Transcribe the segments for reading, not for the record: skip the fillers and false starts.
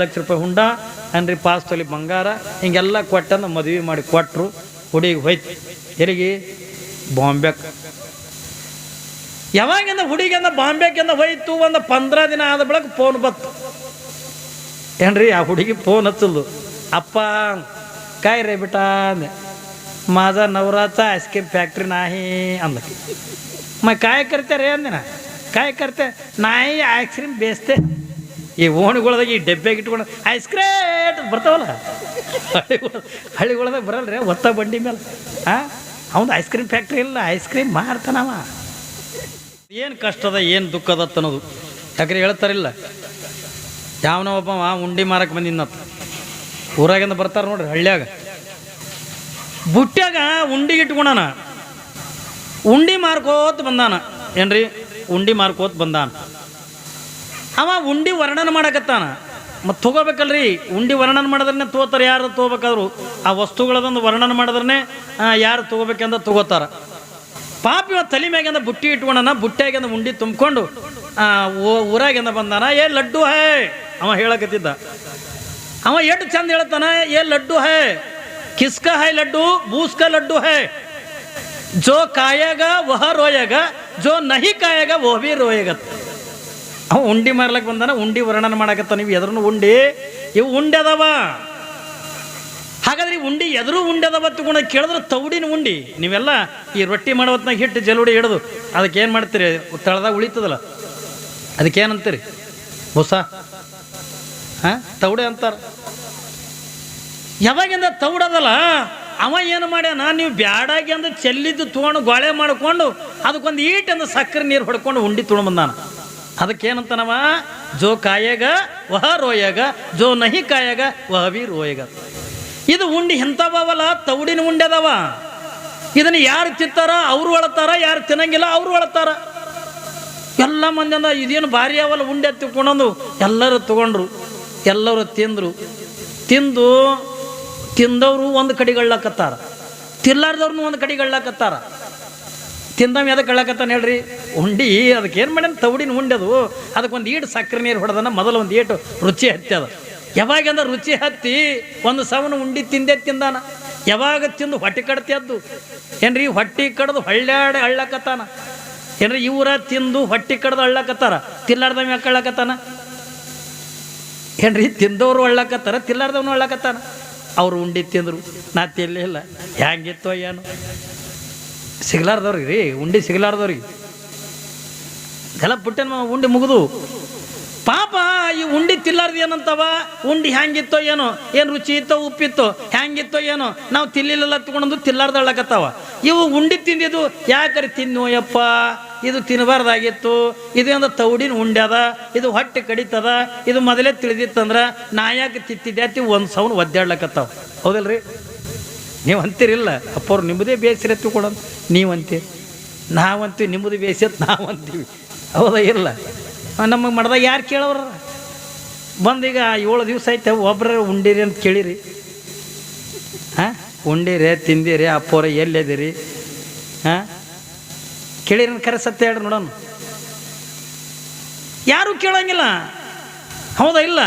ಲಕ್ಷ ರೂಪಾಯಿ ಹುಂಡ ಅನ್ರಿ ಪಾಸ್ ತೊಲಿ ಬಂಗಾರ ಹಿಂಗೆಲ್ಲ ಕೊಟ್ಟಂದು ಮದುವೆ ಮಾಡಿ ಕೊಟ್ಟರು. ಹುಡುಗಿ ಹೋಯ್ತು ಎಲ್ಲಿಗೆ ಬಾಂಬೆಗೆ. ಯಾವಾಗಿಂದ ಹುಡುಗಿಂದ ಬಾಂಬೆಗಿಂದ ಹೋಯ್ತು ಒಂದು 15 ದಿನ ಆದ ಬಳಿಕ ಫೋನ್ ಬತ್ತು ಏನ್ರಿ. ಆ ಹುಡುಗಿ ಫೋನ್ ಹಚ್ಚಲ್ದು. ಅಪ್ಪ काय रे बेटा माझा नवराचा आईस्क्रीम फॅक्टरी नाही अंद. मग काय करते रे अंदे ना काय करते नाही आईस्क्रीम बेचते. ಈ ಓಣಿಗಳದಾಗ ಈ ಡಬ್ಬ್ಯಾಗ ಇಟ್ಕೊಂಡು ಐಸ್ಕ್ರೇಟ್ ಬರ್ತಾವಲ್ಲ ಹಳ್ಳಿಗಳದಾಗ ಬರಲ್ರಿ ಒತ್ತ ಬಂಡಿ ಮೇಲೆ. ಅವನು ಐಸ್ ಕ್ರೀಮ್ ಫ್ಯಾಕ್ಟ್ರಿ ಇಲ್ಲ, ಐಸ್ ಕ್ರೀಮ್ ಮಾರ್ತಾನವ. ಏನು ಕಷ್ಟದ ಏನು ದುಃಖದತ್ತ ಅನ್ನೋದು. ಯಾಕ್ರೆ ಹೇಳ್ತಾರಿಲ್ಲ, ಯಾವನೋ ಒಬ್ಬ ಉಂಡಿ ಮಾರಕ್ಕೆ ಬಂದಿನ್ನತ್ತ ಊರಾಗಿಂದ ಬರ್ತಾರೆ ನೋಡ್ರಿ ಹಳ್ಳಿಯಾಗ. ಬುಟ್ಟ್ಯಾಗ ಉಂಡಿಗೆ ಇಟ್ಕೊಂಡಾನ, ಉಂಡಿ ಮಾರ್ಕೋತ ಬಂದಾನ ಏನ್ರಿ, ಉಂಡಿ ಮಾರ್ಕೋತ ಬಂದಾನ. ಅವ ಉಂಡಿ ವರ್ಣನೆ ಮಾಡಕತ್ತಾನ. ಮತ್ತು ತೊಗೋಬೇಕಲ್ರಿ, ಉಂಡಿ ವರ್ಣನೆ ಮಾಡಿದ್ರೆ ತಗೋತಾರೆ. ಯಾರು ತೊಗೋಬೇಕಾದ್ರು ಆ ವಸ್ತುಗಳದೊಂದು ವರ್ಣನೆ ಮಾಡಿದ್ರೆ ಯಾರು ತೊಗೋಬೇಕಂದ ತೊಗೋತಾರ. ಪಾಪ ಇವ ತಲೆ ಮ್ಯಾಗಿಂದ ಬುಟ್ಟಿ ಇಟ್ಕೊಂಡನ, ಬುಟ್ಟಿಯಾಗಿಂದ ಉಂಡಿ ತುಂಬಿಕೊಂಡು ಊರಾಗಿಂದ ಬಂದಾನ. ಏ ಲಡ್ಡು ಹೇ ಅವ ಹೇಳಕತ್ತಿದ್ದ. ಅವ ಎಷ್ಟು ಚಂದ ಹೇಳ್ತಾನ, ಏ ಲಡ್ಡು ಹೇ ಕಿಸ್ಕಾ ಹೈ ಲಡ್ಡು ಬೂಸ್ಕಾ ಲಡ್ಡು ಹೈ ಜೋ ಕಾಯೇಗ ವಹ ರೋಯೇಗ ಜೋ ನಹಿ ಕಾಯೇಗ ವಹ ಭಿ ರೋಯೇಗ. ಅವ ಉಂಡಿ ಮಾರ್ಲಕ್ಕೆ ಬಂದಾನ, ಉಂಡಿ ವರ್ಣನೆ ಮಾಡಕತ್ತ. ನೀವು ಎದ್ರೂ ಉಂಡಿ ಇವು ಉಂಡೆ ಅದಾವ. ಹಾಗಾದ್ರೆ ಈ ಉಂಡಿ ಎದುರು ಉಂಡೆ ಅದಾವ ತಗೊಂಡು ಕೇಳಿದ್ರೆ ತೌಡಿನ ಉಂಡಿ. ನೀವೆಲ್ಲ ಈ ರೊಟ್ಟಿ ಮಾಡೋ ಹೊತ್ನಾಗ ಹಿಟ್ಟು ಜಲುಡಿ ಹಿಡಿದು ಅದಕ್ಕೇನು ಮಾಡ್ತೀರಿ, ತಳದಾಗ ಉಳಿತದಲ್ಲ, ಅದಕ್ಕೇನಂತೀರಿ, ಹೊಸ ತೌಡೆ ಅಂತಾರ. ಯಾವಾಗಿಂದ ತೌಡದಲ್ಲ ಅವ ಏನು ಮಾಡ್ಯಾನ, ನೀವು ಬ್ಯಾಡಾಗಿ ಅಂದ್ರೆ ಚೆಲ್ಲಿದ್ದು ತೊಗೊಂಡು ಗೊಳೆ ಮಾಡ್ಕೊಂಡು ಅದಕ್ಕೊಂದು ಈಟಂದು ಸಕ್ಕರೆ ನೀರು ಹೊಡ್ಕೊಂಡು ಉಂಡಿ ತೊಗೊಂಡು ಬಂದಾನ. ಅದಕ್ಕೇನಂತನವ, ಜೋ ಕಾಯೇಗ ವಹ ರೋಯೇಗ ಜೋ ನಹಿ ಕಾಯೇಗ ವಹ ಭಿ ರೋಯೇಗ. ಇದು ಉಂಡಿ ಎಂಥವಲ್ಲ, ತೌಡಿನ ಉಂಡೆ ಅದಾವ. ಇದನ್ನು ಯಾರು ತಿಂತಾರ ಅವರು ಒಳತಾರ, ಯಾರು ತಿನ್ನಂಗಿಲ್ಲ ಅವರು ಒಳತಾರ. ಎಲ್ಲ ಮಂದಿಂದ ಇದೇನು ಭಾರಿ ಅವಲ್ಲ ಉಂಡೆ ತಿಳ್ಕೊಂಡು ಎಲ್ಲರೂ ತಗೊಂಡ್ರು, ಎಲ್ಲರೂ ತಿಂದರು. ತಿಂದವರು ಒಂದು ಕಡೆಗಳ್ಳಕತ್ತಾರ, ತಿಲ್ಲಾರ್ದವ್ರನ್ನೂ ಒಂದು ಕಡೆಗಳ್ಳಕತ್ತಾರ. ತಿಂದವ ಎದಕ್ಕೆ ಕಳ್ಳಕತ್ತಾನ ಹೇಳ್ರಿ, ಉಂಡಿ ಅದಕ್ಕೆ ಏನು ಮಾಡ್ಯಾನ, ತೌಡಿನ ಉಂಡೆ ಅದು. ಅದಕ್ಕೊಂದು ಈಟು ಸಕ್ಕರೆ ನೀರು ಹೊಡೆದನ, ಮೊದಲು ಒಂದು ಈಟು ರುಚಿ ಹತ್ತಿ ಅದ. ಯಾವಾಗಂದ್ರೆ ರುಚಿ ಹತ್ತಿ ಒಂದು ಸವನ ಉಂಡಿ ತಿಂದಾನ. ಯಾವಾಗ ತಿಂದು ಹೊಟ್ಟೆ ಕಡ್ತಿದ್ದು ಏನ್ರಿ, ಹೊಟ್ಟೆ ಕಡ್ದು ಹಳ್ಳ್ಯಾಡೆ ಹಳ್ಳಕತ್ತಾನ ಏನ್ರಿ. ಇವರ ತಿಂದು ಹೊಟ್ಟೆ ಕಡ್ದು ಹಳ್ಳಕತ್ತಾರ, ತಿಲ್ಲಾರ್ದವ ಯಾಕೆ ಹಳ್ಳಕತ್ತಾನ ಏನ್ರಿ. ತಿಂದವರು ಹಳ್ಳಕತ್ತಾರ, ತಿಲ್ಲಾರ್ದವನು ಹಳ್ಳಕತ್ತಾನ. ಅವ್ರು ಉಂಡಿ ತಿಂದರು, ನಾ ತಿನ್ನಲಿಲ್ಲ. ಹ್ಯಾಂಗಿತ್ತೋ ಏನು, ಸಿಗ್ಲಾರ್ದವ್ರಿಗೆ ರೀ ಉಂಡಿ, ಸಿಗ್ಲಾರ್ದವ್ರಿಗೆ ಎಲ್ಲ ಪುಟ್ಟನ ಉಂಡಿ ಮುಗಿದು. ಪಾಪ ಈ ಉಂಡಿ ತಿಲ್ಲಾರ್ದು ಏನಂತವ, ಉಂಡಿ ಹ್ಯಾಂಗಿತ್ತೋ ಏನೋ, ಏನು ರುಚಿ ಇತ್ತೋ ಉಪ್ಪಿತ್ತೋ ಹ್ಯಾಂಗಿತ್ತೋ ಏನೋ, ನಾವು ತಿನ್ನಲಿಲ್ಲ ತಗೊಂಡು ತಿಲ್ಲಾರ್ದು ಹಳ್ಳಕತ್ತಾವ. ಇವು ಉಂಡಿ ತಿಂದಿದ್ದು ಯಾಕರೆ ತಿನ್ನು ಯಪ್ಪ, ಇದು ತಿನ್ನಬಾರ್ದಾಗಿತ್ತು, ಇದು ಒಂದು ತೌಡಿನ ಉಂಡೆ ಅದ, ಇದು ಹೊಟ್ಟೆ ಕಡಿತದ, ಇದು ಮೊದಲೇ ತಿಳಿದಿತ್ತಂದ್ರೆ ನಾ ಯಾಕೆ ತಿತ್ತಿದ್ಯಾತಿ ಒಂದು ಸೌನ್ ಒದ್ದಾಡ್ಲಕತ್ತಾವ. ಹೌದಲ್ರಿ, ನೀವು ಅಂತೀರಿಲ್ಲ, ಅಪ್ಪವ್ರು ನಿಮ್ಮದೇ ಬೇಸಿರ ತಿಳ್ಕೊಡೋದು ನೀವು ಅಂತೀರಿ, ನಾವಂತೀವಿ ನಿಮ್ಮದು ಬೇಸಿತ್ ನಾವು ಅಂತೀವಿ. ಹೌದಾ ಇಲ್ಲ, ನಮಗೆ ಮಾಡ್ದಾಗ ಯಾರು ಕೇಳೋರ ಬಂದೀಗ 7 ದಿವಸ ಆಯ್ತು ಒಬ್ಬರ ಉಂಡಿರಿ ಅಂತ ಕೇಳಿರಿ. ಉಂಡಿರಿ ತಿಂದಿರಿ ಅಪ್ಪವ್ರ ಎಲ್ಲಿದ್ದೀರಿ ಕೇಳಿರಿ ಕರೆ ಸತ್ಯ ಹೇಳ್ರಿ ನೋಡೋಣ. ಯಾರು ಕೇಳಂಗಿಲ್ಲ. ಹೌದಾ ಇಲ್ಲ,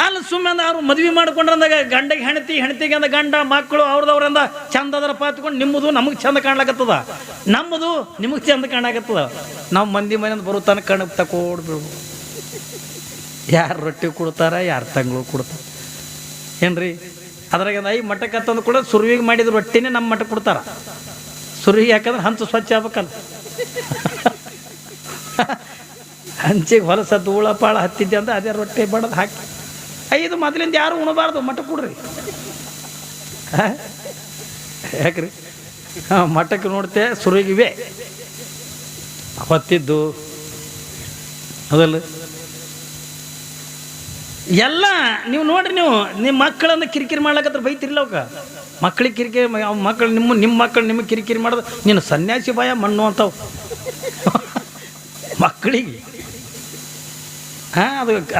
ಅಲ್ಲ ಸುಮ್ಮನೆ ಅವ್ರು ಮದುವೆ ಮಾಡ್ಕೊಂಡ್ರಂದಾಗ ಗಂಡಗೆ ಹೆಣ್ತಿಗೆ ಅಂದ ಗಂಡ ಮಕ್ಕಳು ಅವ್ರದವ್ರಂದ ಚಂದ ಅದರ ಪಾತ್ಕೊಂಡು ನಿಮ್ಮದು ನಮಗೆ ಚಂದ ಕಾಣ್ಲಾಕತ್ತದ, ನಮ್ಮದು ನಿಮಗೆ ಚಂದ ಕಾಣಕತ್ತದ. ನಾವು ಮಂದಿ ಮನೆಯಿಂದ ಬರೋ ತನಕ ಕಣ್ಣು ತಕೊಡ್ಬಿಡ್ಬೋದು. ಯಾರು ರೊಟ್ಟಿ ಕೊಡ್ತಾರ, ಯಾರು ತಂಗಳು ಕೊಡ್ತಾರ ಏನ್ರಿ. ಅದ್ರಾಗ ಮಠಕ್ಕೆ ತಂದು ಕೂಡ ಸುರುವಿಗೆ ಮಾಡಿದ ರೊಟ್ಟಿನೇ ನಮ್ಮ ಮಠಕ್ಕೆ ಕೊಡ್ತಾರ. ಸುರುವಿಗೆ ಯಾಕಂದ್ರೆ ಹಂಚು ಸ್ವಚ್ಛ ಆಗ್ಬೇಕಲ್ಲ, ಹಂಚಿಗೆ ಹೊಲಸ ಧೂಳ ಪಾಳ ಹತ್ತಿದ್ದೆ ಅಂದ್ರೆ ಅದೇ ರೊಟ್ಟಿ ಬಡದು ಹಾಕಿ. ಇದು ಮೊದಲಿಂದ ಯಾರು ಉಣಬಾರ್ದು, ಮಠ ಕೊಡ್ರಿ. ಯಾಕ್ರಿ ಮಠಕ್ಕೆ ನೋಡ್ತೆ ಸುರುಗಿವೆ ಹೊತ್ತಿದ್ದು ಅದಲ್ಲ ಎಲ್ಲ. ನೀವು ನೋಡ್ರಿ, ನೀವು ನಿಮ್ಮ ಮಕ್ಕಳನ್ನು ಕಿರಿಕಿರಿ ಮಾಡ್ಲಕತ್ರ ಬೈತಿರ್ಲ ಅವಕ್ಕ. ಮಕ್ಳಿಗೆ ಕಿರಿಕಿರಿ, ಮಕ್ಕಳು ನಿಮ್ಮ ಮಕ್ಕಳು ನಿಮಗೆ ಕಿರಿಕಿರಿ ಮಾಡೋದು ನೀನು ಸನ್ಯಾಸಿ ಭಯ ಮಣ್ಣು ಅಂತಾವ ಮಕ್ಕಳಿಗೆ.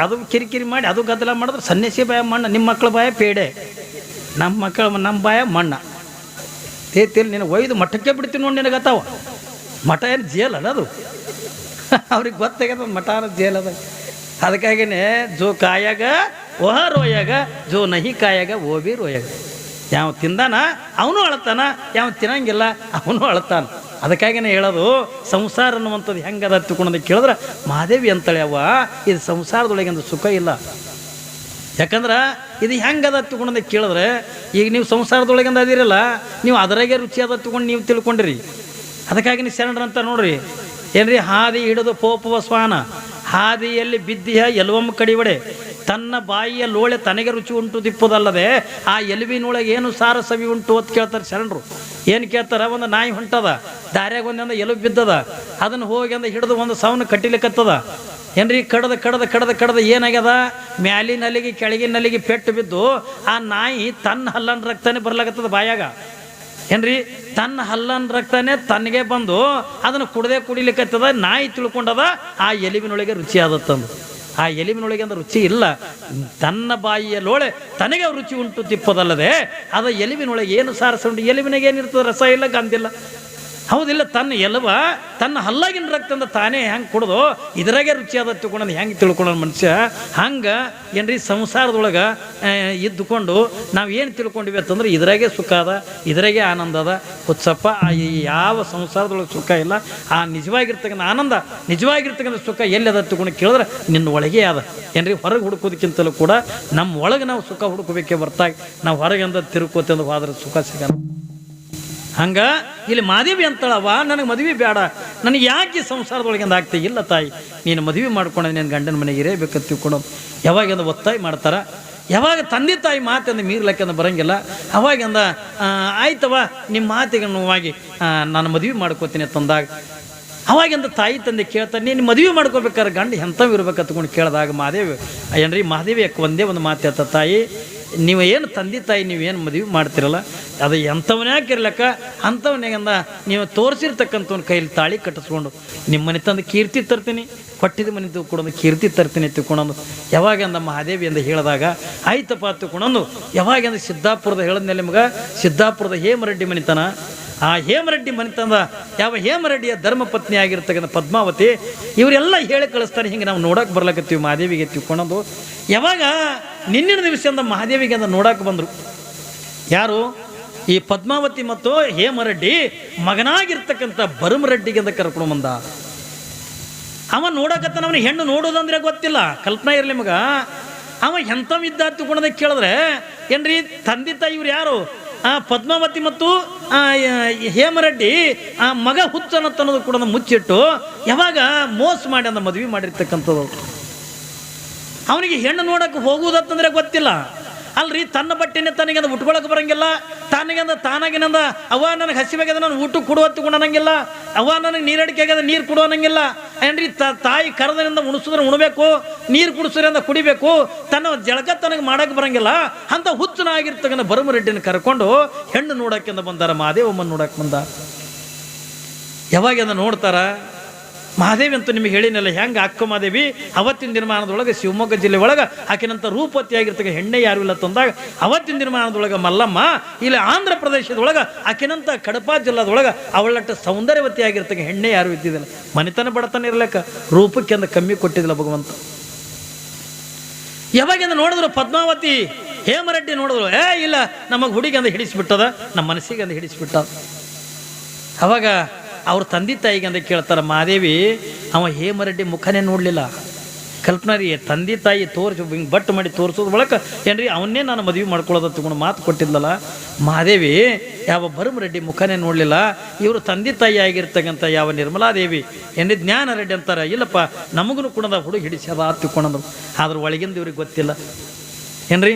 ಅದು ಕಿರಿಕಿರಿ ಮಾಡಿ ಅದು ಗದ್ದಲ ಮಾಡಿದ್ರೆ ಸನ್ಯಾಸಿ ಭಯ ಮಣ್ಣ, ನಿಮ್ಮ ಮಕ್ಕಳ ಭಯ ಪೇಡೆ, ನಮ್ಮ ಭಯ ಮಣ್ಣ. ತೇತಿಲ್ ನೀನು ಒಯ್ದು ಮಠಕ್ಕೆ ಬಿಡ್ತೀನಿ ನೋಡಿ ನಿನಗತ್ತಾವ. ಮಠ ಏನು ಜೇಲ್ ಅದ ಅದು, ಅವ್ರಿಗೆ ಗೊತ್ತಾಗ್ಯದ ಮಠ ಅನ್ನೋ ಜೇಲ್ ಅದ. ಅದಕ್ಕಾಗಿನೇ ಜೋ ಕಾಯಾಗ ಓಹ ರೋಯಾಗ ಜೋ ನಹಿ ಕಾಯಾಗ ಓ ಬಿ ರೋಯಾಗ. ಯಾವ ತಿಂದಾನ ಅವನು ಅಳ್ತಾನ, ಯಾವ ತಿನ್ನಂಗಿಲ್ಲ ಅವನು ಅಳ್ತಾನ. ಅದಕ್ಕಾಗಿನೇ ಹೇಳೋದು ಸಂಸಾರ ಅನ್ನುವಂಥದ್ದು ಹೆಂಗದ ತಿಳ್ಕೊಂಡ ಕೇಳಿದ್ರೆ ಮಹಾದೇವಿ ಅಂತಾಳೆ ಅವ್ವ ಇದು ಸಂಸಾರದೊಳಗೆ ಒಂದು ಸುಖ ಇಲ್ಲ. ಯಾಕಂದ್ರೆ ಇದು ಹೆಂಗದ ತಿಳ್ಕೊಂಡ ಕೇಳಿದ್ರೆ ಈಗ ನೀವು ಸಂಸಾರದೊಳಗಿಂದ ಅದಿರಲ್ಲ, ನೀವು ಅದರಾಗೆ ರುಚಿ ಅದ ತಿಳ್ಕೊಂಡು ನೀವು ತಿಳ್ಕೊಂಡಿರಿ. ಅದಕ್ಕಾಗಿ ನೀವು ಶರಣರಂತ ನೋಡ್ರಿ ಏನ್ರಿ, ಹಾದಿ ಹಿಡಿದು ಪೋಪುವ ಸ್ವಾನ ಹಾದಿಯಲ್ಲಿ ಬಿದ್ದಿಯ ಎಲುವಮ್ಮ ಕಡಿವಡೆ ತನ್ನ ಬಾಯಿಯ ಲೋಳೆ ತನಗೆ ರುಚಿ ಉಂಟು ದಿಪ್ಪುದಲ್ಲದೆ ಆ ಎಲುವಿನೊಳಗೆ ಏನು ಸಾರ ಸವಿ ಉಂಟು ಅಂತ ಕೇಳ್ತಾರೆ ಶರಣರು. ಏನು ಕೇಳ್ತಾರ, ಒಂದು ನಾಯಿ ಹೊಂಟದ ದಾರ್ಯಾಗ ಒಂದಿಂದ ಎಲುಬು ಬಿದ್ದದ, ಅದನ್ನು ಹೋಗಿ ಅಂದ ಹಿಡಿದು ಒಂದು ಸಾವನ್ನ ಕಟ್ಟಿಲಿಕ್ಕತ್ತದ ಏನ್ರಿ, ಕಡದ ಕಡದ ಕಡದ ಕಡದ ಏನಾಗ್ಯದ, ಮ್ಯಾಲಿನ ಅಲ್ಲಿಗೆ ಕೆಳಗಿನ ಅಲ್ಲಿಗೆ ಪೆಟ್ಟು ಬಿದ್ದು ಆ ನಾಯಿ ತನ್ನ ಹಲ್ಲನ ರಕ್ತಾನೆ ಬರ್ಲಾಗತ್ತದ ಬಾಯಾಗ ಏನ್ರಿ, ತನ್ನ ಹಲ್ಲನ ರಕ್ತಾನೆ ತನಗೆ ಬಂದು ಅದನ್ನು ಕುಡಿಲಿಕ್ಕತ್ತದ. ನಾಯಿ ತಿಳ್ಕೊಂಡದ ಆ ಎಲಿವಿನೊಳಗೆ ರುಚಿ ಆದತ್ತಂದು. ಆ ಎಲಿವಿನೊಳಗೆ ಅಂದ್ರೆ ರುಚಿ ಇಲ್ಲ, ತನ್ನ ಬಾಯಿಯ ಲೋಳೆ ತನಗೆ ರುಚಿ ಉಂಟು ತಿಪ್ಪದಲ್ಲದೆ ಅದ ಎಲಿವಿನೊಳಗೆ ಏನು ಸಾರಸ ಉಂಟು. ಎಲಿವಿನಾಗ ಏನಿರ್ತದೆ, ರಸ ಇಲ್ಲ, ಗಂಧಿಲ್ಲ, ಹೌದಿಲ್ಲ. ತನ್ನ ಎಲುವ ತನ್ನ ಹಲ್ಲಾಗಿನ ರಕ್ತದಿಂದ ತಾನೇ ಹೆಂಗೆ ಕುಡ್ದು ಇದ್ರಾಗೆ ರುಚಿ ಆದ ತಿಳ್ಕೊಂಡ್ ಹೆಂಗೆ ತಿಳ್ಕೊಳ್ಳೋ ಮನುಷ್ಯ. ಹಂಗೆ ಏನ್ರಿ ಸಂಸಾರದೊಳಗೆ ಇದ್ದುಕೊಂಡು ನಾವು ಏನು ತಿಳ್ಕೊಂಡಿವಿ ಅಂತಂದ್ರೆ ಇದ್ರಾಗೆ ಸುಖ ಅದ, ಇದ್ರಾಗೆ ಆನಂದ ಅದ. ಹುಚ್ಚಪ್ಪ ಯಾವ ಸಂಸಾರದೊಳಗೆ ಸುಖ ಇಲ್ಲ. ಆ ನಿಜವಾಗಿರ್ತಕ್ಕಂಥ ಆನಂದ, ನಿಜವಾಗಿರ್ತಕ್ಕಂಥ ಸುಖ ಎಲ್ಲಿ ಅದ ತಿಳ್ಕೊಂಡು ಕೇಳಿದ್ರೆ ನಿನ್ನ ಒಳಗೆ ಅದ ಏನ್ರಿ. ಹೊರಗೆ ಹುಡುಕೋದಕ್ಕಿಂತಲೂ ಕೂಡ ನಮ್ಮ ಒಳಗೆ ನಾವು ಸುಖ ಹುಡುಕಬೇಕೇ ಹೊರತಾಗಿ ನಾವು ಹೊರಗೆ ಅಂದ ತಿರುಕೋತಂದು ಹೋದ್ರೆ ಸುಖ ಸಿಗಲ್ಲ. ಹಂಗ ಇಲ್ಲಿ ಮಾದೇವಿ ಅಂತಳವ, ನನಗೆ ಮದುವೆ ಬೇಡ, ನನಗೆ ಯಾಕೆ ಸಂಸಾರದೊಳಗಿಂದ ಆಗ್ತಾ ಇಲ್ಲ ತಾಯಿ, ನೀನು ಮದುವೆ ಮಾಡ್ಕೊಂಡು ನೀನು ಗಂಡನ ಮನೆಗೆ ಇರಬೇಕಂತ ತಿಳ್ಕೊಳೋದು. ಯಾವಾಗಿಂದ ಒತ್ತಾಯ ಮಾಡ್ತಾರ, ಯಾವಾಗ ತಂದೆ ತಾಯಿ ಮಾತಿಂದ ಮೀರ್ಲಕ್ಕಂದ ಬರಂಗಿಲ್ಲ, ಅವಾಗಿಂದ ಆಯ್ತವ ನಿಮ್ಮ ಮಾತಿಗೆ ನೋವಾಗಿ ನಾನು ಮದುವೆ ಮಾಡ್ಕೋತೀನಿ ತಂದಾಗ ಅವಾಗಿಂದ ತಾಯಿ ತಂದೆ ಕೇಳ್ತಾರೆ, ನೀನು ಮದುವೆ ಮಾಡ್ಕೋಬೇಕಾದ್ರೆ ಗಂಡ ಎಂಥವು ಇರ್ಬೇಕಂತ್ಕೊಂಡು ಕೇಳಿದಾಗ ಮಾದೇವಿ ಏನ್ರಿ, ಮಾದೇವಿ ಯಾಕೆ ಒಂದೇ ಒಂದು ಮಾತು ಹೇಳ್ತ, ತಾಯಿ ನೀವು ಏನು ತಂದೆ ತಾಯಿ ನೀವೇನು ಮದುವೆ ಮಾಡ್ತಿರಲ್ಲ ಅದು ಎಂಥವನೇ ಹಾಕಿರ್ಲಕ್ಕ ಅಂಥವನಿಗಂದ ನೀವು ತೋರಿಸಿರ್ತಕ್ಕಂಥವ್ನ ಕೈಲಿ ತಾಳಿ ಕಟ್ಟಿಸ್ಕೊಂಡು ನಿಮ್ಮ ಮನೆ ತಂದು ಕೀರ್ತಿ ತರ್ತೀನಿ, ಕೊಟ್ಟಿದ್ದ ಮನೆ ತಿಳ್ಕೊಡೋದು ಕೀರ್ತಿ ತರ್ತೀನಿ ತಿಳ್ಕೊಳೋದು. ಯಾವಾಗಂದ ಮಹಾದೇವಿ ಅಂತ ಹೇಳಿದಾಗ ಆಯ್ತಪ್ಪ ತಿಳ್ಕೊಳೋದು. ಯಾವಾಗಂದ ಸಿದ್ದಾಪುರದ ಹೇಳಿದ್ಮೇಲೆ ನಿಮ್ಗೆ ಸಿದ್ದಾಪುರದ ಹೇಮರೆಡ್ಡಿ ಮನಿತನ, ಆ ಹೇಮರೆಡ್ಡಿ ಮನಿತಂದ ಯಾವ ಹೇಮರೆಡ್ಡಿಯ ಧರ್ಮಪತ್ನಿ ಆಗಿರ್ತಕ್ಕಂಥ ಪದ್ಮಾವತಿ ಇವರೆಲ್ಲ ಹೇಳಿ ಕಳಿಸ್ತಾರೆ. ಹಿಂಗೆ ನಾವು ನೋಡೋಕೆ ಬರ್ಲಕತ್ತೀವಿ ಮಹಾದೇವಿಗೆ ತಿಳ್ಕೊಳೋದು. ಯಾವಾಗ ನಿನ್ನಿನ ದಿವಸದಿಂದ ಮಹಾದೇವಿಗೆ ಅಂತ ನೋಡಕ್ಕೆ ಬಂದರು ಯಾರು, ಈ ಪದ್ಮಾವತಿ ಮತ್ತು ಹೇಮರೆಡ್ಡಿ ಮಗನಾಗಿರ್ತಕ್ಕಂಥ ಭರಮರೆಡ್ಡಿಗೆ ಅಂತ ಕರ್ಕೊಂಡು ಬಂದ. ಅವ ನೋಡಕತ್ತಾನ, ಅವನಿಗೆ ಹೆಣ್ಣು ನೋಡೋದಂದ್ರೆ ಗೊತ್ತಿಲ್ಲ, ಕಲ್ಪನಾ ಇರಲಿ ಮಗ. ಅವ ಎಂಥವಿದ್ದ ತಿಳ್ಕೊಳೋದ ಕೇಳಿದ್ರೆ ಏನ್ರಿ, ತಂದೆ ತಾಯಿ ಇವ್ರು ಯಾರು, ಪದ್ಮಾವತಿ ಮತ್ತು ಹೇಮರೆಡ್ಡಿ ಮಗ ಹುಚ್ಚನತ್ತನ್ನೋದು ಕೂಡ ಮುಚ್ಚಿಟ್ಟು ಯಾವಾಗ ಮೋಸ ಮಾಡಿ ಅಂದ ಮದುವೆ ಮಾಡಿರ್ತಕ್ಕಂಥದ್ದು. ಅವನಿಗೆ ಹೆಣ್ಣು ನೋಡಕ್ಕೆ ಹೋಗುವುದಂತಂದ್ರೆ ಗೊತ್ತಿಲ್ಲ ಅಲ್ರಿ. ತನ್ನ ಬಟ್ಟೆನೇ ತನಗಂದ ಉಟ್ಕೊಳಕ್ಕೆ ಬರಂಗಿಲ್ಲ, ತಾನಿಗಂದ ತಾನಾಗಿನಂದ ಅವ್ವ ನನಗೆ ಹಸಿವಾಗ್ಯದ ನಾನು ಊಟಕ್ಕೆ ಕೊಡುವತ್ತು ಕೊಡೋಣಂಗಿಲ್ಲ, ಅವ್ವ ನನಗೆ ನೀರಡಿಕೆ ಆಗ್ಯದ ನೀರು ಕೊಡೋಣಂಗಿಲ್ಲ ಏನ್ರಿ. ತಾಯಿ ಕರೆದ್ರಿಂದ ಉಣಿಸಿದ್ರೆ ಉಣಬೇಕು, ನೀರು ಕುಡಿಸೋದ್ರಿಂದ ಕುಡಿಬೇಕು, ತನ್ನ ಜಳಕ ತನಗೆ ಮಾಡೋಕ್ಕೆ ಬರಂಗಿಲ್ಲ. ಅಂತ ಹುಚ್ಚನಾಗಿರ್ತಕ್ಕಂಥ ಭರಮರೆಡ್ಡಿನ ಕರ್ಕೊಂಡು ಹೆಣ್ಣು ನೋಡೋಕ್ಕಿಂದ ಬಂದಾರ, ಮಹಾದೇವಮ್ಮನ ನೋಡಕ್ಕೆ ಬಂದ. ಯಾವಾಗ ನೋಡ್ತಾರ ಮಹಾದೇವಿ ಅಂತೂ ನಿಮಗೆ ಹೇಳಿನಲ್ಲ ಹೆಂಗೆ ಅಕ್ಕ ಮಹಾದೇವಿ ಅವತ್ತಿನ ದಿನಮಾನದೊಳಗೆ ಶಿವಮೊಗ್ಗ ಜಿಲ್ಲೆ ಒಳಗೆ ಆಕಿನಂಥ ರೂಪವತಿಯಾಗಿರ್ತಕ್ಕ ಹೆಣ್ಣೆ ಯಾರು ಇಲ್ಲ ತಂದಾಗ ಅವತ್ತಿನ ದಿನಮಾನದೊಳಗೆ ಮಲ್ಲಮ್ಮ ಇಲ್ಲಿ ಆಂಧ್ರ ಪ್ರದೇಶದೊಳಗೆ ಆಕಿನಂಥ ಕಡಪ ಜಿಲ್ಲಾದೊಳಗೆ ಅವಳಟ್ಟ ಸೌಂದರ್ಯವತಿಯಾಗಿರ್ತಕ್ಕ ಹೆಣ್ಣೆ ಯಾರು ಇದ್ದಿದ್ದಿಲ್ಲ. ಮನೆತನ ಬಡತನ ಇರ್ಲಿಕ್ಕೆ ರೂಪಕ್ಕೆ ಅಂದ ಕಮ್ಮಿ ಕೊಟ್ಟಿದ್ದಿಲ್ಲ ಭಗವಂತ. ಯಾವಾಗಿಂದ ನೋಡಿದ್ರು ಪದ್ಮಾವತಿ ಹೇಮರೆಡ್ಡಿ ನೋಡಿದ್ರು, ಇಲ್ಲ ನಮಗೆ ಹುಡುಗಿ ಅಂದ ಹಿಡಿಸ್ಬಿಟ್ಟದ, ನಮ್ಮ ಮನಸ್ಸಿಗೆ ಅಂದ ಹಿಡಿಸ್ಬಿಟ್ಟದ. ಅವಾಗ ಅವ್ರ ತಂದೆ ತಾಯಿಗೆ ಅಂತ ಕೇಳ್ತಾರೆ ಮಹಾದೇವಿ. ಅವ ಹೇಮರೆಡ್ಡಿ ಮುಖನೇ ನೋಡಲಿಲ್ಲ. ಕಲ್ಪನಾ ರೀ, ತಂದೆ ತಾಯಿ ತೋರಿಸಿ ಹಿಂಗೆ ಬಟ್ಟು ಮಾಡಿ ತೋರಿಸೋದು ಬಳಕ ಏನ್ರಿ ಅವನ್ನೇ ನಾನು ಮದುವೆ ಮಾಡ್ಕೊಳ್ಳೋದು ತಗೊಂಡು ಮಾತು ಕೊಟ್ಟಿದ್ಲಲ್ಲ ಮಹಾದೇವಿ. ಯಾವ ಭರಮರೆಡ್ಡಿ ಮುಖನೇ ನೋಡಲಿಲ್ಲ. ಇವರು ತಂದೆ ತಾಯಿ ಆಗಿರ್ತಕ್ಕಂಥ ಯಾವ ನಿರ್ಮಲಾದೇವಿ ಏನ್ರಿ ಜ್ಞಾನ ರೆಡ್ಡಿ ಅಂತಾರೆ, ಇಲ್ಲಪ್ಪ ನಮಗೂ ಕೂಡ ಹುಡುಗಿ ಹಿಡಿಸ್ಯದ ತಿಳ್ಕೊಂಡ್ರು. ಆದ್ರೆ ಒಳಗಿಂದ ಇವ್ರಿಗೆ ಗೊತ್ತಿಲ್ಲ ಏನ್ರಿ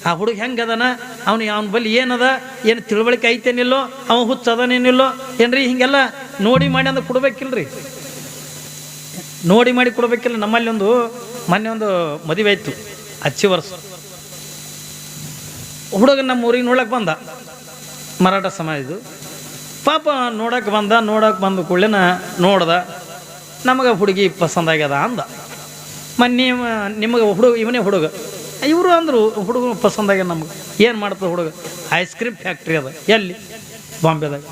ಆ ಹುಡುಗ ಹೆಂಗದನ, ಅವನ ಬಳಿ ಏನದ, ಏನು ತಿಳುವಳಿಕೆ ಐತೇನಿಲ್ಲೋ, ಅವ ಹುಚ್ಚದನೇನಿಲ್ಲೋ ಏನ್ರಿ. ಹಿಂಗೆಲ್ಲ ನೋಡಿ ಮಾಡಿ ಅಂದ್ರೆ ಕೊಡ್ಬೇಕಿಲ್ರಿ, ನೋಡಿ ಮಾಡಿ ಕೊಡ್ಬೇಕಿಲ್ಲ. ನಮ್ಮಲ್ಲಿ ಮೊನ್ನೆ ಒಂದು ಮದುವೆ ಆಯ್ತು, ಹಚ್ಚಿ ವರ್ಷ ಹುಡುಗ ನಮ್ಮ ಊರಿಗೆ ನೋಡಕ್ಕೆ ಬಂದ, ಮರಾಠ ಸಮಾಜದ್ದು ಪಾಪ ನೋಡಕ್ಕೆ ಬಂದ ಕೂಡಲೇನ ನೋಡ್ದ, ನಮಗೆ ಹುಡುಗಿ ಪಸಂದಾಗ್ಯದ ಅಂದ. ಮೊನ್ನೆ ನಿಮಗೆ ಹುಡುಗ ಇವನೇ ಹುಡುಗ, ಇವರು ಅಂದರು ಹುಡುಗ ಪಸಂದಾಗ್ಯದ ನಮ್ಗೆ. ಏನು ಮಾಡ್ತದೆ ಹುಡುಗ, ಐಸ್ ಕ್ರೀಮ್ ಫ್ಯಾಕ್ಟ್ರಿ ಅದ ಎಲ್ಲಿ, ಬಾಂಬೆದಾಗ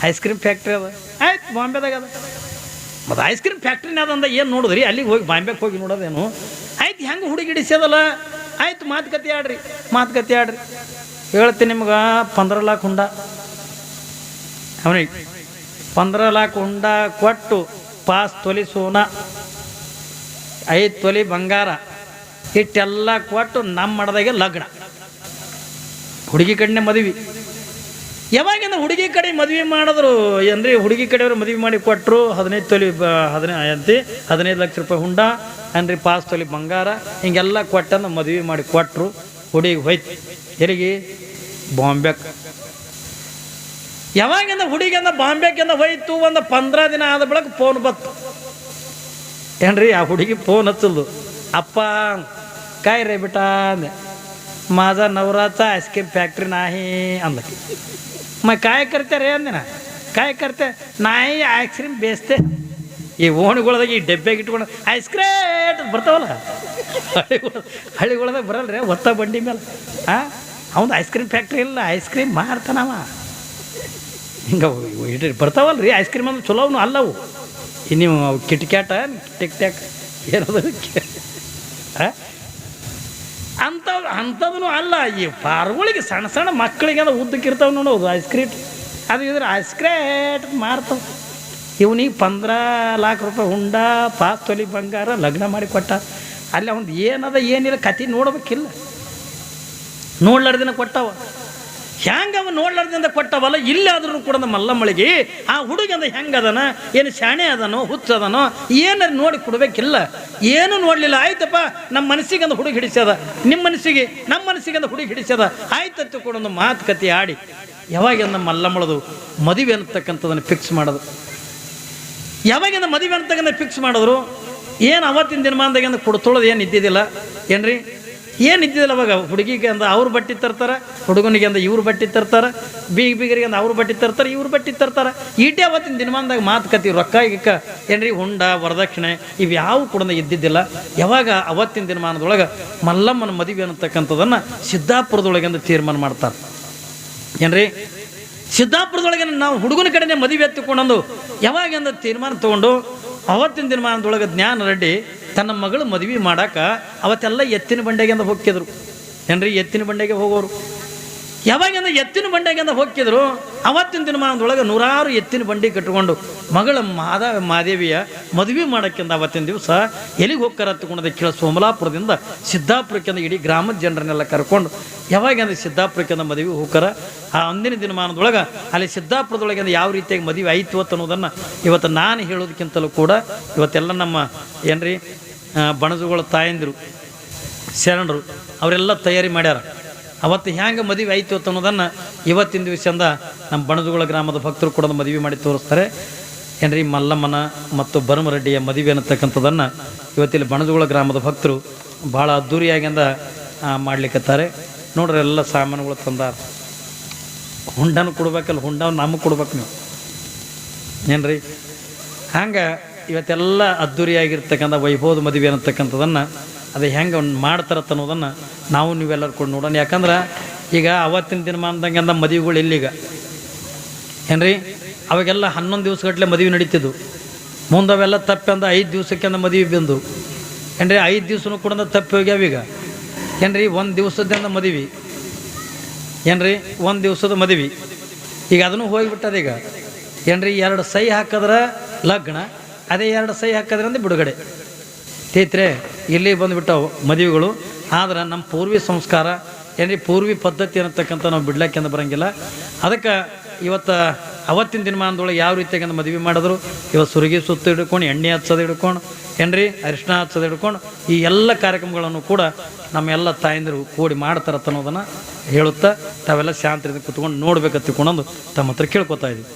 ಐಸ್ ಕ್ರೀಮ್ ಫ್ಯಾಕ್ಟ್ರಿ ಅದ. ಆಯ್ತು ಬಾಂಬೆದಾಗ ಅದ. ಮತ್ತು ಐಸ್ ಕ್ರೀಮ್ ಫ್ಯಾಕ್ಟ್ರಿನ ಅದಂದ ಏನು ನೋಡಿದ್ರಿ ಅಲ್ಲಿಗೆ ಹೋಗಿ ಬಾಂಬೆಗೆ ಹೋಗಿ ನೋಡೋದೇನು ಆಯ್ತು ಹೆಂಗೆ ಹುಡುಗಿ ಹಿಡಿಸ್ಯದಲ್ಲ ಆಯ್ತು ಮಾತುಕತೆ ಆಡ್ರಿ ಹೇಳ್ತೀನಿ ನಿಮ್ಗೆ 15 लाख ಹುಂಡ ಅವನಿಗೆ 15 लाख ಹುಂಡ ಕೊಟ್ಟು 5 ತೊಲಿ ಸೋನ 5 ತೊಲಿ ಬಂಗಾರ ಇಟ್ಟೆಲ್ಲ ಕೊಟ್ಟು ನಮ್ಮ ಮಡದಾಗೆ ಲಗ್ನ ಹುಡುಗಿ ಕಡೆನೇ ಮದುವೆ ಯಾವಾಗಿಂದ ಹುಡುಗಿ ಕಡೆ ಮದುವೆ ಮಾಡಿದ್ರು ಅಂದರೆ ಹುಡುಗಿ ಕಡೆಯವರು ಮದುವೆ ಮಾಡಿ ಕೊಟ್ಟರು 15 ತೊಲಿ 15 ಲಕ್ಷ ರೂಪಾಯಿ ಹುಂಡ ಅನ್ರಿ 5 ತೊಲಿ ಬಂಗಾರ ಹಿಂಗೆಲ್ಲ ಕೊಟ್ಟಂದು ಮದುವೆ ಮಾಡಿ ಕೊಟ್ಟರು ಹುಡುಗಿಗೆ ಹೋಯ್ತು ಎಲ್ಲಿಗೆ ಬಾಂಬೆಗೆ ಯಾವಾಗಿಂದ ಹುಡುಗಿಂದ ಬಾಂಬೆಗಿಂದ ಹೋಯ್ತು ಒಂದು 15 ದಿನ ಆದ ಬಳಿಕ ಫೋನ್ ಬತ್ತು ಏನ್ರಿ ಆ ಹುಡುಗಿ ಫೋನ್ ಹಚ್ಚಲ್ದು ಅಪ್ಪ काय रे बेटा माझा नवराचा आईस्क्रीम फॅक्टरी नाही अंद मग काय करते रे अंदे ना काय करते नाही आईस्क्रीम बेचते ಈ ಓಣಿಗಳದಾಗ ಈ ಡಬ್ಬೆಗೆ ಇಟ್ಕೊಂಡು ಐಸ್ಕ್ರೇಟ್ ಬರ್ತಾವಲ್ಲ ಹಳ್ಳಿಗಳದಾಗ ಬರಲ್ರಿ ಒತ್ತ ಬಂಡಿ ಮೇಲೆ ಅವನು ಐಸ್ ಕ್ರೀಮ್ ಫ್ಯಾಕ್ಟ್ರಿ ಇಲ್ಲ ಐಸ್ ಕ್ರೀಮ್ ಮಾರ್ತಾನವ ಹಿಂಗೆ ಬರ್ತಾವಲ್ಲ ರೀ ಐಸ್ ಕ್ರೀಮ್ ಅಂದ್ರೆ ಚಲೋ ಅವನು ಅಲ್ಲವು ನೀವು ಕಿಟ್ಕ್ಯಾಟ ಟಿಕ್ ಟ್ಯಾಕ್ ಏನದು ಅಂಥದ್ದು ಅಲ್ಲ ಈ ಪಾರ್ಗಳಿಗೆ ಸಣ್ಣ ಸಣ್ಣ ಮಕ್ಕಳಿಗೆ ಅದು ಉದ್ದಕ್ಕಿರ್ತಾವೆ ನೋಡೋದು ಐಸ್ ಕ್ರೀಮ್ ಅದು ಇದ್ರೆ ಐಸ್ ಕ್ರೇಟ್ ಮಾರ್ತಾವೆ ಇವನಿಗೆ 15 लाख ರೂಪಾಯಿ ಹುಂಡ 5 ತೊಲಿ ಬಂಗಾರ ಲಗ್ನ ಮಾಡಿ ಕೊಟ್ಟ ಅಲ್ಲಿ ಅವ್ನು ಏನದ ಏನಿಲ್ಲ ಕತೆ ನೋಡ್ಬೇಕಿಲ್ಲ ನೋಡ್ಲಾರ್ದಿನ ಕೊಟ್ಟವ ಹೆಂಗೆ ಅವ ನೋಡ್ಲಾರ್ದಿಂದ ಕೊಟ್ಟವಲ್ಲ ಇಲ್ಲಾದ್ರೂ ಕೂಡ ಮಲ್ಲಮ್ಮಳಿಗೆ ಆ ಹುಡುಗಂದ ಹೆಂಗದನ ಏನು ಶಾಣೆ ಅದನೋ ಹುಚ್ಚದನೋ ಏನಾರು ನೋಡಿ ಕೊಡ್ಬೇಕಿಲ್ಲ ಏನು ನೋಡಲಿಲ್ಲ ಆಯ್ತಪ್ಪ ನಮ್ಮ ಮನಸ್ಸಿಗೆ ಅಂದ ಹುಡುಗಿ ಹಿಡಿಸ್ಯದ ನಿಮ್ಮ ಮನಸ್ಸಿಗೆ ನಮ್ಮ ಮನಸ್ಸಿಗೆ ಅಂದ ಹುಡುಗಿ ಹಿಡಿಸ್ಯದ ಆಯ್ತತ್ತು ಕೂಡ ಒಂದು ಮಾತುಕತೆ ಆಡಿ ಯಾವಾಗ ಮಲ್ಲಮ್ಮಳದು ಮದುವೆ ಅನ್ನತಕ್ಕಂಥದನ್ನು ಫಿಕ್ಸ್ ಮಾಡೋದು ಯಾವಾಗಿಂದ ಮದುವೆ ಅಂತಕ್ಕಂಥ ಫಿಕ್ಸ್ ಮಾಡಿದ್ರು ಏನು ಅವತ್ತಿನ ದಿನಮಾನದಾಗಿಂದ ಕೊಡ್ತೊಳೋದು ಏನು ಇದ್ದಿದ್ದಿಲ್ಲ ಏನ್ರಿ ಏನು ಇದ್ದಿದ್ದಿಲ್ಲ ಅವಾಗ ಹುಡುಗಿಗೆ ಅಂದ ಅವ್ರು ಬಟ್ಟೆ ತರ್ತಾರೆ ಹುಡುಗನಿಗೆ ಅಂದ ಇವ್ರು ಬಟ್ಟೆ ತರ್ತಾರೆ ಬೀಗರಿಗೆ ಅಂದ ಅವ್ರು ಬಟ್ಟೆ ತರ್ತಾರೆ ಇವ್ರು ಬಟ್ಟೆ ತರ್ತಾರೆ ಈಟೇ ಅವತ್ತಿನ ದಿನಮಾನದಾಗ ಮಾತುಕತೆ ರೊಕ್ಕ ಗಿಕ್ಕ ಏನ್ರಿ ಹುಂಡ ವರದಕ್ಷಿಣೆ ಇವು ಯಾವ ಕೂಡ ಇದ್ದಿದ್ದಿಲ್ಲ ಯಾವಾಗ ಅವತ್ತಿನ ದಿನಮಾನದೊಳಗೆ ಮಲ್ಲಮ್ಮನ ಮದುವೆ ಅನ್ನತಕ್ಕಂಥದ್ದನ್ನು ಸಿದ್ದಾಪುರದೊಳಗಿಂದ ತೀರ್ಮಾನ ಮಾಡ್ತಾರೆ ಏನ್ರಿ ಸಿದ್ದಾಪುರದೊಳಗೆ ನಾವು ಹುಡುಗನ ಕಡೆನೇ ಮದುವೆ ಎತ್ತಿಕೊಂಡಂದು ಯಾವಾಗಿಂದ ತೀರ್ಮಾನ ತೊಗೊಂಡು ಅವತ್ತಿನ ದಿನಮಾನದೊಳಗೆ ಜ್ಞಾನ ರೆಡ್ಡಿ ತನ್ನ ಮಗಳು ಮದುವೆ ಮಾಡೋಕೆ ಅವತ್ತೆಲ್ಲ ಎತ್ತಿನ ಬಂಡೆಗಿಂದ ಹೋಗ್ತಿದ್ರು ಏನ್ರಿ ಎತ್ತಿನ ಬಂಡೆಗೆ ಹೋಗೋರು ಯಾವಾಗಿಂದ ಎತ್ತಿನ ಬಂಡೆಗಿಂದ ಹೋಗ್ತಿದ್ರು ಅವತ್ತಿನ ದಿನಮಾನದೊಳಗೆ 100 ಎತ್ತಿನ ಬಂಡಿ ಕಟ್ಟಿಕೊಂಡು ಮಗಳ ಮಾದೇವಿಯ ಮದುವೆ ಮಾಡೋಕ್ಕಿಂತ ಅವತ್ತಿನ ದಿವಸ ಎಲ್ಲಿಗೆ ಹೋಗ್ತಾರ ತಗೊಂಡು ಕೇಳ ಸೋಮಲಾಪುರದಿಂದ ಸಿದ್ದಾಪುರಕ್ಕಿಂದ ಇಡೀ ಗ್ರಾಮದ ಜನರನ್ನೆಲ್ಲ ಕರ್ಕೊಂಡು ಯಾವಾಗಿಂದ ಸಿದ್ದಾಪುರಕ್ಕಿಂದ ಮದುವೆ ಹೋಗ್ತಾರ ಆ ಅಂದಿನ ದಿನಮಾನದೊಳಗೆ ಅಲ್ಲಿ ಸಿದ್ದಾಪುರದೊಳಗಿಂದ ಯಾವ ರೀತಿಯಾಗಿ ಮದುವೆ ಆಯಿತು ಅನ್ನೋದನ್ನು ಇವತ್ತು ನಾನು ಹೇಳೋದಕ್ಕಿಂತಲೂ ಕೂಡ ಇವತ್ತೆಲ್ಲ ನಮ್ಮ ಏನ್ರಿ ಬಣಜುಗಳ ತಾಯಂದಿರು ಶರಣರು ಅವರೆಲ್ಲ ತಯಾರಿ ಮಾಡ್ಯಾರ ಅವತ್ತು ಹ್ಯಾಂಗೆ ಮದುವೆ ಆಯಿತು ಅನ್ನೋದನ್ನು ಇವತ್ತಿನ ದಿವಸದಿಂದ ನಮ್ಮ ಬಣಜುಗಳ ಗ್ರಾಮದ ಭಕ್ತರು ಕೂಡ ಮದುವೆ ಮಾಡಿ ತೋರಿಸ್ತಾರೆ ಏನ್ರಿ ಮಲ್ಲಮ್ಮನ ಮತ್ತು ಭರಮರೆಡ್ಡಿಯ ಮದುವೆ ಅನ್ನತಕ್ಕಂಥದ್ದನ್ನು ಇವತ್ತಿಲ್ಲಿ ಬಣಜುಗಳ ಗ್ರಾಮದ ಭಕ್ತರು ಭಾಳ ಅದ್ಧೂರಿಯಾಗಿಂದ ಮಾಡ್ಲಿಕ್ಕತ್ತಾರೆ ನೋಡ್ರಿ ಎಲ್ಲ ಸಾಮಾನುಗಳು ತಂದಾರ ಹುಂಡನೂ ಕೊಡ್ಬೇಕಲ್ಲ ಹುಂಡ ನಮಗೆ ಕೊಡ್ಬೇಕು ನೀವು ಏನ್ರಿ ಹಂಗೆ ಇವತ್ತೆಲ್ಲ ಅದ್ಧೂರಿಯಾಗಿರ್ತಕ್ಕಂಥ ವೈಭವದ ಮದುವೆ ಅನ್ನತಕ್ಕಂಥದ್ದನ್ನು ಅದು ಹೆಂಗೆ ಮಾಡ್ತಾರತ್ತ ಅನ್ನೋದನ್ನು ನಾವು ನೀವೆಲ್ಲರೂ ಕೂಡ ನೋಡೋಣ ಯಾಕಂದ್ರೆ ಈಗ ಅವತ್ತಿನ ದಿನಮಾನದಂಗೆ ಅಂದ ಮದುವೆಗಳು ಇಲ್ಲಿಗ ಏನ್ರಿ ಅವಾಗೆಲ್ಲ 11 ದಿವಸಗಟ್ಟಲೆ ಮದುವೆ ನಡೀತಿದ್ದು ಮುಂದೆ ಅವೆಲ್ಲ ತಪ್ಪಿ ಅಂದ 5 ದಿವಸಕ್ಕೆ ಅಂದ ಮದುವೆ ಬಂದು ಏನ್ರಿ 5 ದಿವಸನೂ ಕೂಡ ತಪ್ಪಿ ಹೋಗ್ಯಾವೀಗ ಏನ್ರಿ 1 ದಿವಸದಿಂದ ಮದುವೆ ಏನ್ರಿ 1 ದಿವಸದ ಮದುವೆ ಈಗ ಅದನ್ನು ಹೋಗಿಬಿಟ್ಟದೀಗ ಏನ್ರಿ 2 ಸಹಿ ಹಾಕಿದ್ರೆ ಲಗ್ನ ಅದೇ 2 ಸಹಿ ಹಾಕಿದ್ರಿಂದ ಬಿಡುಗಡೆ ತೈತ್ರೆ ಇಲ್ಲಿ ಬಂದುಬಿಟ್ಟವು ಮದುವೆಗಳು ಆದ್ರೆ ನಮ್ಮ ಪೂರ್ವಿ ಸಂಸ್ಕಾರ ಏನ್ರಿ ಪೂರ್ವಿ ಪದ್ಧತಿ ಅನ್ನತಕ್ಕಂಥ ನಾವು ಬಿಡ್ಲಿಕ್ಕೆಂದು ಬರೋಂಗಿಲ್ಲ ಅದಕ್ಕೆ ಇವತ್ತು ಅವತ್ತಿನ ದಿನಮಾನದೊಳಗೆ ಯಾವ ರೀತಿಯಾಗಿ ಮದುವೆ ಮಾಡಿದ್ರು ಇವತ್ತು ಸುರುಗಿ ಸುತ್ತು ಹಿಡ್ಕೊಂಡು ಎಣ್ಣೆ ಹಚ್ಚೋದು ಹಿಡ್ಕೊಂಡು ಏನ್ರಿ ಅರಿಶಿನ ಹಚ್ಚೋದು ಹಿಡ್ಕೊಂಡು ಈ ಎಲ್ಲ ಕಾರ್ಯಕ್ರಮಗಳನ್ನು ಕೂಡ ನಮ್ಮೆಲ್ಲ ತಾಯಂದಿರು ಕೂಡಿ ಮಾಡ್ತಾರತ್ತ ಅನ್ನೋದನ್ನು ಹೇಳುತ್ತಾ ತಾವೆಲ್ಲ ಶಾಂತಿಯಿಂದ ಕುತ್ಕೊಂಡು ನೋಡ್ಬೇಕಂತ ತಿಳ್ಕೊಂಡು ತಮ್ಮ ಹತ್ರ ಕೇಳ್ಕೊತಾ ಇದ್ದೀವಿ.